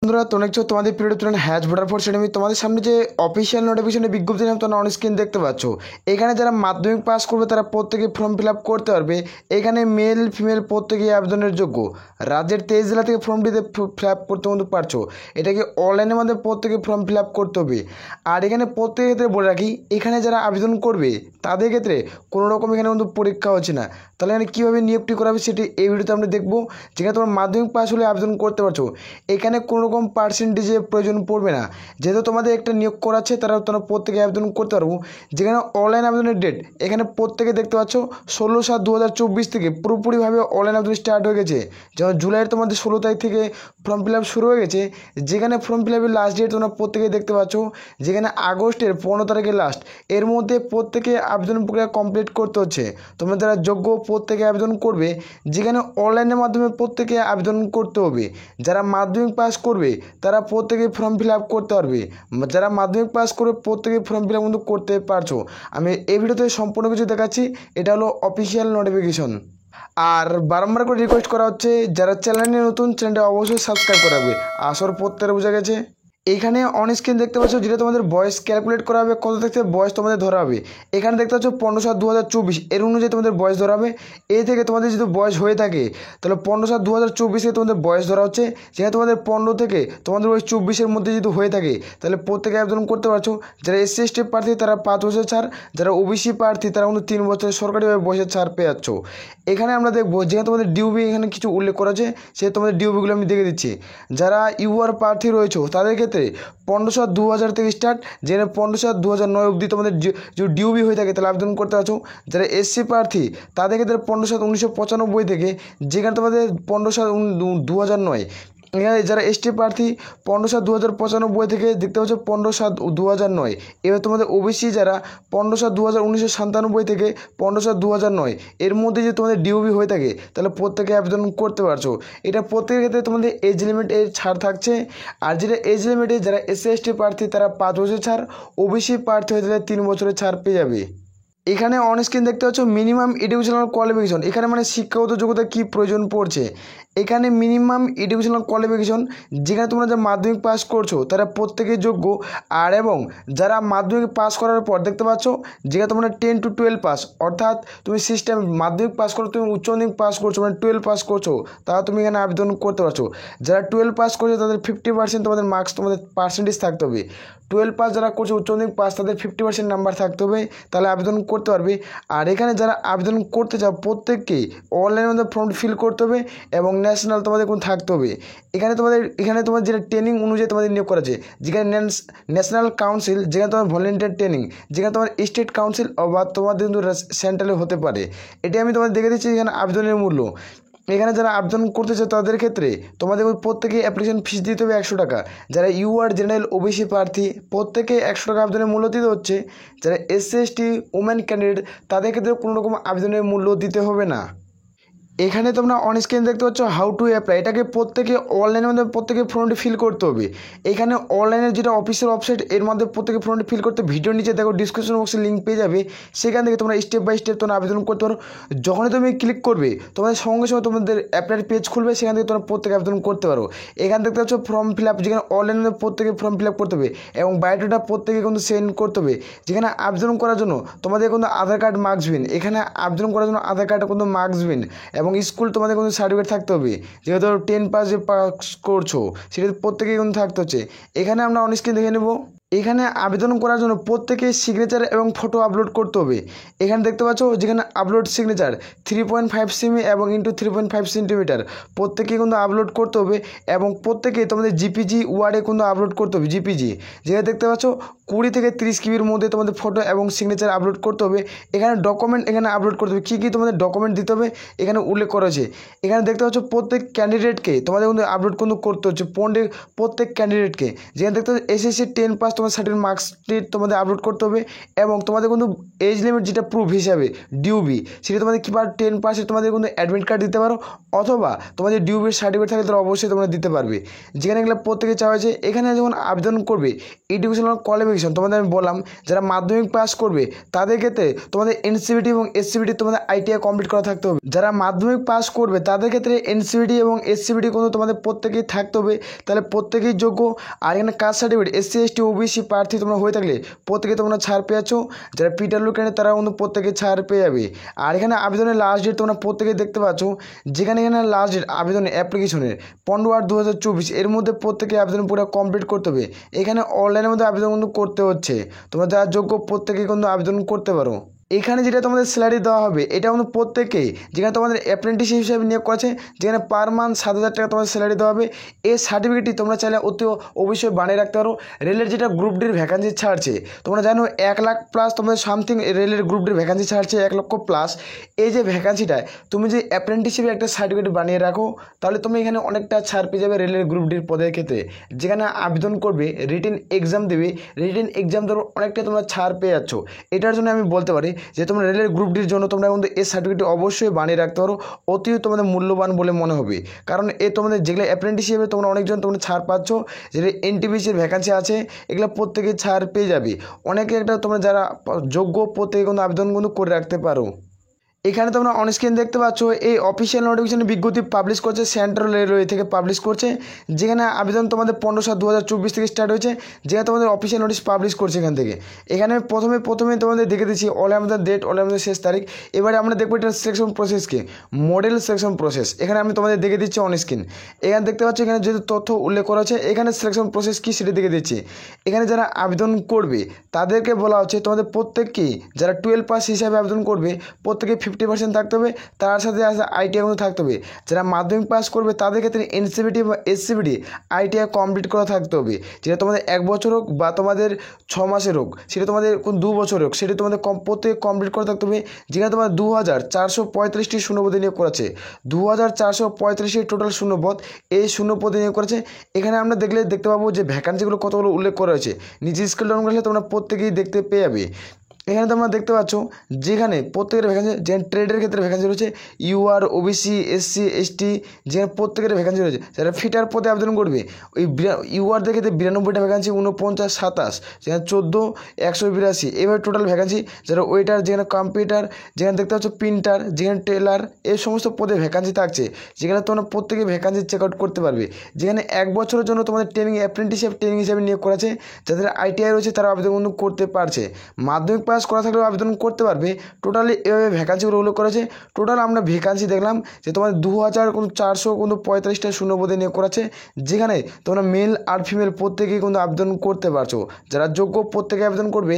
বন্ধুরা তোমরা দেখছো তোমাদের প্রিয় student has voter for academy. তোমাদের সামনে যে অফিসিয়াল নোটিফিকেশনে বিজ্ঞপ্তি নাম তোমরা অন স্ক্রিন দেখতে পাচ্ছ। এখানে যারা মাধ্যমিক পাস করবে তারা প্রত্যেকে ফর্ম ফিল আপ করতে পারবে। এখানে মেল ফিমেল প্রত্যেকেই আবেদনের যোগ্য। রাজ্যের 23 জেলা থেকে ফর্মটিতে ফিল আপ করতে কিন্তু পারছো। এটাকে অনলাইনের মাধ্যমে প্রত্যেকে ফর্ম ফিল আপ করতে হবে। আর এখানে প্রত্যেকের ক্ষেত্রে বলে রাখি, এখানে যারা আবেদন করবে তাদের ক্ষেত্রে কোনো রকম এখানে কিন্তু পরীক্ষা হচ্ছে না। তাহলে এখানে কীভাবে নিয়োগটি করা হবে সেটি এই ভিডিওতে আমরা দেখবো। যেখানে তোমার মাধ্যমিক পাস হলে আবেদন করতে পারছো। এখানে কোনো রকম পার্সেন্টেজের প্রয়োজন পড়বে না। যেহেতু তোমাদের একটা নিয়োগ করাচ্ছে তোমরা প্রত্যেকে আবেদন করতে পারবো। যেখানে অনলাইন আবেদনের ডেট এখানে প্রত্যেকে দেখতে পাচ্ছ 16/7/2024 থেকে পুরোপুরিভাবে অনলাইন আবেদন স্টার্ট হয়ে গেছে। যেমন জুলাইয়ের তোমাদের 16 তারিখ থেকে ফর্ম ফিল আপ শুরু হয়ে গেছে। যেখানে ফর্ম ফিল আপের লাস্ট ডেট তোমরা প্রত্যেকে দেখতে পাচ্ছ, যেখানে আগস্টের 15 তারিখে লাস্ট। এর মধ্যে প্রত্যেকে আবেদন প্রক্রিয়া কমপ্লিট করতে হচ্ছে। তোমরা যারা যোগ্য প্রত্যেকে আবেদন করবে। যেখানে অনলাইনের মাধ্যমে প্রত্যেকে আবেদন করতে হবে। যারা মাধ্যমিক পাস করবে তারা প্রত্যেকে ফর্ম ফিল আপ করতে পারবে। যারা মাধ্যমিক পাস করবে প্রত্যেকে ফর্ম ফিল আপ কিন্তু করতে পারছো। আমি এই ভিডিওতে সম্পূর্ণ কিছু দেখাচ্ছি। এটা হলো অফিসিয়াল নোটিফিকেশন। আর বারংবার করে রিকোয়েস্ট করা হচ্ছে, যারা চ্যানেলে নতুন চ্যানেলটা অবশ্যই সাবস্ক্রাইব করে রাখবে। আসর প্রত্যেকে বোঝা গেছে। এখানে অন স্ক্রিন দেখতে পাচ্ছ যেটা তোমাদের বয়স ক্যালকুলেট করা হবে, কত থেকে বয়স তোমাদের ধরা হবে। এখানে দেখতে পাচ্ছ 15/7/2024 এর অনুযায়ী তোমাদের বয়স ধরা হবে। এই থেকে তোমাদের যদি বয়স হয়ে থাকে তাহলে 15/7/2024 তোমাদের বয়স ধরা হচ্ছে। যেখানে তোমাদের 15 থেকে তোমাদের বয়স 24-এর মধ্যে যদি হয়ে থাকে তাহলে প্রত্যেকে আবেদন করতে পারছো। যারা SC/ST প্রার্থী তারা 5 বছর ছাড়, যারা OBC প্রার্থী তারা কিন্তু 3 বছরের সরকারিভাবে বয়সের ছাড় পেয়ে যাচ্ছ। এখানে আমরা দেখবো যেখানে তোমাদের ডিউবি এখানে কিছু উল্লেখ করা আছে, সে তোমাদের ডিউবিগুলো আমি দেখে দিচ্ছি। যারা UR প্রার্থী রয়েছে তাদের ক্ষেত্রে 15/7/2000 থেকে স্টার্ট, যেখানে 15/7/2009 অবধি তোমাদের যদি ডিউবি হয়ে থাকে তাহলে আবেদন করতে পারছো। যারা SC প্রার্থী তাদের ক্ষেত্রে 15/7/1995 থেকে, যেখানে তোমাদের 15/7/2009। এখানে যারা ST প্রার্থী 15/7/2095 থেকে দেখতে পাচ্ছ 15/7/2009। এবার তোমাদের OBC যারা 15/7/1997 থেকে 15/7/2009 এর মধ্যে যদি তোমাদের ডিউবি হয়ে থাকে তাহলে প্রত্যেকে আবেদন করতে পারছো। এটা প্রত্যেকের ক্ষেত্রে তোমাদের এজ লিমিট এর ছাড় থাকছে। আর যেটা এজ লিমিটে যারা SC/ST প্রার্থী তারা 5 বছর ছাড়, OBC প্রার্থী হয়ে তাহলে 3 বছরের ছাড় পেয়ে যাবে। এখানে অন স্ক্রিন দেখতে পাচ্ছ মিনিমাম এডুকেশনাল কোয়ালিফিকেশন। এখানে মানে শিক্ষাগত যোগ্যতা কী প্রয়োজন পড়ছে। এখানে মিনিমাম এডুকেশনাল কোয়ালিফিকেশন, যেখানে তোমরা যে মাধ্যমিক পাস করছো তারা প্রত্যেকেই যোগ্য। আর এবং যারা মাধ্যমিক পাস করার পর দেখতে পাচ্ছ যেখানে তোমরা 10 to 12 পাস, অর্থাৎ তুমি সিস্টেম মাধ্যমিক পাস করো, তুমি উচ্চ মাধ্যমিক পাস করছো মানে 12 পাস করছো, তারা তুমি এখানে আবেদন করতে পারছো। যারা 12 পাস করছে তাদের 50% তোমাদের মার্কস তোমাদের পার্সেন্টেজ থাকতে হবে। 12 পাস যারা করছে উচ্চ মাধ্যমিক পাস তাদের 50% নাম্বার থাকতে হবে, তাহলে আবেদন করতে পারবে। আর এখানে যারা আবেদন করতে চাও প্রত্যেককেই অনলাইনের মধ্যে ফর্ম ফিল করতে হবে এবং ন্যাশনাল তোমাদের কোন থাকতে হবে। এখানে তোমাদের যেটা ট্রেনিং অনুযায়ী তোমাদের নিয়োগ করা আছে। যেখানে ন্যাশনাল কাউন্সিল, যেখানে তোমার ভলেন্টিয়ার ট্রেনিং, যেখানে তোমার স্টেট কাউন্সিল বা তোমাদের কিন্তু সেন্ট্রালে হতে পারে। এটি আমি তোমাদের দেখে দিচ্ছি। এখানে আবেদনের মূল্য, এখানে যারা আবেদন করতে চায় তাদের ক্ষেত্রে তোমাদের প্রত্যেকেই অ্যাপ্লিকেশন ফিস দিতে হবে 100 টাকা। যারা UR জেনারেল OBC প্রার্থী প্রত্যেকে 100 টাকা আবেদনের মূল্য দিতে হচ্ছে। যারা SC/ST ওমেন ক্যান্ডিডেট তাদের ক্ষেত্রে কোনো রকম আবেদনের মূল্য দিতে হবে না। এখানে তোমরা অন স্ক্রিন দেখতে পাচ্ছ হাউ টু অ্যাপ্লাই। এটাকে প্রত্যেকে অনলাইনের মধ্যে প্রত্যেকে ফর্মটি ফিল করতে হবে। এখানে অনলাইনের যেটা অফিসিয়াল ওয়েবসাইট এর মধ্যে প্রত্যেকে ফর্মটি ফিল করতে ভিডিও নিচে দেখো ডিসক্রিপশন বক্সে লিঙ্ক পেয়ে যাবে। সেখান থেকে তোমরা স্টেপ বাই স্টেপ তোমরা আবেদন করতে পারো। যখনই তুমি ক্লিক করবে তোমাদের সঙ্গে সঙ্গে তোমাদের অ্যাপ্লাইয়ের পেজ খুলবে, সেখান থেকে তোমরা প্রত্যেকে আবেদন করতে পারো। এখানে দেখতে পাচ্ছ ফর্ম ফিল আপ, যেখানে অনলাইনে প্রত্যেকে ফর্ম ফিল আপ করতে হবে এবং বায়োডাটা প্রত্যেকে কিন্তু সেন্ড করতে হবে। যেখানে আবেদন করার জন্য তোমাদের কিন্তু আধার কার্ড মার্কসবিন, এখানে আবেদন করার জন্য আধার কার্ডটা কিন্তু মার্কসবিন এবং স্কুল তোমাদের কিন্তু সার্টিফিকেট থাকতে হবে। যেহেতু 10 পাস যে পাস করছো সেটা প্রত্যেকেই কিন্তু থাকতে হচ্ছে। এখানে আমরা অন স্ক্রিন দেখে নেব। এখানে আবেদন করার জন্য প্রত্যেকে সিগনেচার এবং ফটো আপলোড করতে হবে। এখানে দেখতে পাচ্ছ যেখানে আপলোড সিগনেচার 3.5 সেমি এবং ইন্টু 3.5 সেন্টিমিটার প্রত্যেকে কিন্তু আপলোড করতে হবে এবং প্রত্যেকে তোমাদের GPG ওয়ার্ডে কিন্তু আপলোড করতে হবে। GPG যেখানে দেখতে পাচ্ছ 20 থেকে 30 কিবির মধ্যে তোমাদের ফটো এবং সিগনেচার আপলোড করতে হবে। এখানে ডকুমেন্ট এখানে আপলোড করতে হবে, কী কী তোমাদের ডকুমেন্ট দিতে হবে এখানে উল্লেখ করা আছে। এখানে দেখতে পাচ্ছ প্রত্যেক ক্যান্ডিডেটকে তোমাদের কিন্তু আপলোড কিন্তু করতে হচ্ছে, প্রত্যেক ক্যান্ডিডেটকে। যেখানে দেখতে পাচ্ছ SSC 10 পাস তোমার সার্টিফিকেট মার্কশিট তোমাদের আপলোড করতে হবে এবং তোমাদের কিন্তু এজ লিমিট যেটা প্রুফ হিসাবে ডিউবি সেটা তোমাদের কিংবা 10% তোমাদের কিন্তু অ্যাডমিট কার্ড দিতে পারো অথবা তোমাদের ডিউবির সার্টিফিকেট থাকলে তাহলে অবশ্যই তোমরা দিতে পারবে। যেখানে এগুলো প্রত্যেকে চাওয়া হয়েছে এখানে যখন আবেদন করবে এডুকেশনাল কোয়ালিফিকেশন তোমাদের আমি বললাম যারা মাধ্যমিক পাস করবে তাদের ক্ষেত্রে তোমাদের এনসিভিটি এবং এসসিভিটি তোমাদের আইটিআই কমপ্লিট করা থাকতে হবে। যারা মাধ্যমিক পাস করবে তাদের ক্ষেত্রে এনসিভিটি এবং এসসিভিটি কিন্তু তোমাদের প্রত্যেকেই থাকতে হবে, তাহলে প্রত্যেকেই যোগ্য। আর এখানে caste certificate SC ST OBC প্রার্থী তোমরা হয়ে থাকলে প্রত্যেকে তোমরা ছাড় পেয়েছ, যারা পিডব্লিউ ক্যান্ডিডেট তারা কিন্তু প্রত্যেকে ছাড় পেয়ে যাবে। আর এখানে আবেদনের লাস্ট ডেট তোমরা প্রত্যেকেই দেখতে পাচ্ছ, যেখানে এখানে লাস্ট ডেট আবেদনের অ্যাপ্লিকেশনের 15/8/2024 এর মধ্যে প্রত্যেকে আবেদন পুরো কমপ্লিট করতে হবে। এখানে অনলাইনের মধ্যে আবেদন কিন্তু করতে হচ্ছে, তোমরা যারা যোগ্য প্রত্যেকে কিন্তু আবেদন করতে পারো। এখানে যেটা তোমাদের স্যালারি দেওয়া হবে এটা কিন্তু প্রত্যেকেই, যেখানে তোমাদের অ্যাপ্রেন্টিস হিসেবে নিয়োগ করেছে, যেখানে পার মান্থ 7,000 টাকা তোমাদের স্যালারি দেওয়া হবে। এই সার্টিফিকেটটি তোমরা চাইলে অতি অবশ্যই বানিয়ে রাখতে পারো। রেলের যেটা গ্রুপ ডির ভ্যাকান্সি ছাড়ছে তোমরা জানো 1 লাখ প্লাস তোমাদের সামথিং রেলের গ্রুপ ডির ভ্যাকান্সি ছাড়ছে 1 লক্ষ প্লাস। এই যে ভ্যাকান্সিটায় তুমি যে অ্যাপ্রেন্টিস হিসেবে একটা সার্টিফিকেট বানিয়ে রাখো তাহলে তুমি এখানে অনেকটা ছাড় পেয়ে যাবে রেলের গ্রুপ ডির পদের ক্ষেত্রে। যেখানে আবেদন করবে রিটেন এক্সাম দেবে, রিটেন এক্সাম ধরো অনেকটা তোমরা ছাড় পেয়ে যাচ্ছ। এটার জন্য আমি বলতে পারি যে তোমরা রেলের গ্রুপ ডির জন্য তোমরা কিন্তু এই সার্টিফিকেট অবশ্যই বানিয়ে রাখতে পারো, অতি তোমাদের মূল্যবান বলে মনে হবে। কারণ এ তোমাদের যেগুলো অ্যাপ্রেন্টিস হিসেবে তোমরা অনেকজন তোমরা ছাড় পাচ্ছ, যেগুলো এনটিপিসির ভ্যাকান্সি আছে এগুলো প্রত্যেকে ছাড় পেয়ে যাবে। অনেকে একটা তোমরা যারা যোগ্য প্রত্যেকে কিন্তু আবেদন কিন্তু করে রাখতে পারো। এখানে তোমরা অনস্ক্রিন দেখতে পাচ্ছ এই অফিসিয়াল নোটিফিকেশন বিজ্ঞপ্তি পাবলিশ করছে সেন্ট্রাল রেলওয়ে থেকে পাবলিশ করছে, যেখানে আবেদন তোমাদের 15/7/2024 থেকে স্টার্ট হয়েছে, যেখানে তোমাদের অফিসিয়াল নোটিশ পাবলিশ করছে এখান থেকে। এখানে প্রথমে তোমাদের দেখে দিচ্ছি অল আমাদের ডেট, অল আমাদের শেষ তারিখ। এবারে আমরা দেখবো এটা সিলেকশন প্রসেসকে মডেল সিলেকশন প্রসেস। এখানে আমি তোমাদের দেখে দিচ্ছি অনস্ক্রিন। এখানে দেখতে পাচ্ছ এখানে যেহেতু তথ্য উল্লেখ করা আছে এখানে সিলেকশন প্রসেস কী সেটা দেখে দিচ্ছি। এখানে যারা আবেদন করবে তাদেরকে বলা হচ্ছে তোমাদের প্রত্যেককেই যারা 12 পাস হিসাবে আবেদন করবে প্রত্যেকে 50% থাকতে হবে, তার সাথে আইটিআই কিন্তু থাকতে হবে। যারা মাধ্যমিক পাস করবে তাদের ক্ষেত্রে এনসিভিটি বা এসসিভিটি আইটিআই কমপ্লিট করা থাকতে হবে, যেটা তোমাদের 1 বছর হোক বা তোমাদের 6 মাসের হোক, সেটা তোমাদের 2 বছর হোক, সেটা তোমাদের প্রত্যেকে কমপ্লিট করা থাকতে হবে। যেখানে তোমার 2435টি শূন্যপদে নিয়োগ করেছে, 2435টি টোটাল শূন্যপদ, এই শূন্যপদে নিয়োগ করেছে। এখানে আমরা দেখতে পাবো যে ভ্যাকান্সিগুলো কতগুলো উল্লেখ করা হয়েছে, নিচে স্কেল ডাউন করলে তোমরা প্রত্যেকেই দেখতে পেয়ে যাবে। এখানে তোমরা দেখতে পাচ্ছ যেখানে প্রত্যেকের ভ্যাকান্সি, যেখানে ট্রেডের ক্ষেত্রে ভ্যাকান্সি রয়েছে ইউআর ওবিসি এসসি এসটি, যেখানে প্রত্যেকের ভ্যাকান্সি রয়েছে। যারা ফিটার পদে আবেদন করবে ওই ইউআরদের ক্ষেত্রে 92টা ভ্যাকান্সি, 49 27, যেখানে 14 182, এইভাবে টোটাল ভ্যাকান্সি। যারা ওয়েটার, যেখানে কম্পিউটার, যেখানে দেখতে পাচ্ছ প্রিন্টার, যেখানে টেলার, এই সমস্ত পদে ভ্যাকান্সি থাকছে, যেখানে তোমরা প্রত্যেকে ভ্যাকান্সি চেক আউট করতে পারবে। যেখানে 1 বছরের জন্য তোমাদের ট্রেনিং অ্যাপ্রেন্টিসশিপ ট্রেনিং হিসেবে নিয়োগ করা আছে। যাদের আইটিআই রয়েছে তারা আবেদন করতে পারছে, মাধ্যমিক পাস করা থাকলেও আবেদন করতে পারবে। টোটালি এভাবে ভ্যাকান্সিগুলো উল্লেখ করেছে। টোটাল আমরা ভ্যাকান্সি দেখলাম যে তোমাদের 2435টা শূন্যপদে নিয়োগ করা আছে, যেখানে তোমরা মেল আর ফিমেল প্রত্যেকেই কিন্তু আবেদন করতে পারছো। যারা যোগ্য প্রত্যেকে আবেদন করবে।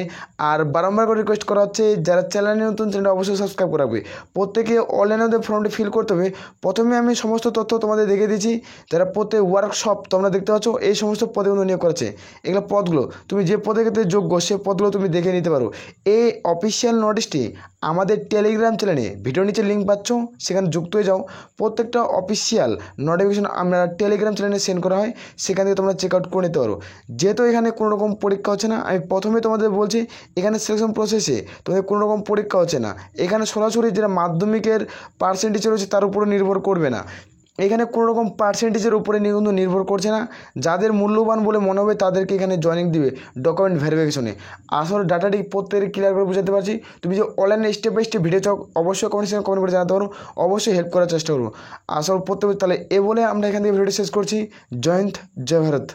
আর বারংবার করে রিকোয়েস্ট করা হচ্ছে যারা চ্যানেলে নতুন চ্যানেলটা অবশ্যই সাবস্ক্রাইব করে রাখবে। প্রত্যেকে অনলাইনে ফর্মটি ফিল করতে হবে। প্রথমে আমি সমস্ত তথ্য তোমাদের দেখে দিচ্ছি। যারা প্রত্যেক ওয়ার্কশপ তোমরা দেখতে পাচ্ছ এই সমস্ত পদে কিন্তু নিয়োগ করেছে। এগুলো পদগুলো তুমি যে পদের ক্ষেত্রে যোগ্য সে পদগুলো তুমি দেখে নিতে পারো। এই অফিসিয়াল নোটিশটি আমাদের টেলিগ্রাম চ্যানেলে ভিডিওর নিচে লিঙ্ক পাচ্ছ, সেখানে যুক্ত হয়ে যাও। প্রত্যেকটা অফিসিয়াল নোটিফিকেশন আমরা টেলিগ্রাম চ্যানেলে সেন্ড করা হয়, সেখান থেকে তোমরা চেক আউট করে নিতে পারো। যেহেতু এখানে কোনো রকম পরীক্ষা হচ্ছে না, আমি প্রথমে তোমাদের বলছি এখানে সিলেকশন প্রসেসে তোমাদের কোনো রকম পরীক্ষা হচ্ছে না। এখানে সরাসরি যেটা মাধ্যমিকের পার্সেন্টেজ রয়েছে তার উপরে নির্ভর করবে না। এখানে কোনো রকম পার্সেন্টেজের উপরে কিন্তু নির্ভর করছে না। যাদের মূল্যবান বলে মনে হবে তাদেরকে এখানে জয়েনিং দিবে ডকুমেন্ট ভেরিফিকেশনে। আসলে ডাটাটি প্রত্যেকে ক্লিয়ার করে বুঝাতে পারছি। তুমি যে অনলাইনে স্টেপ বাই স্টেপ ভিডিও চাও অবশ্যই কমেন্ট করে জানাতে পারো, অবশ্যই হেল্প করার চেষ্টা করবো। আসলে প্রত্যেক তাহলে এ বলে আমরা এখান থেকে ভিডিওটি শেষ করছি। জয় হিন্দ, জয় ভারত।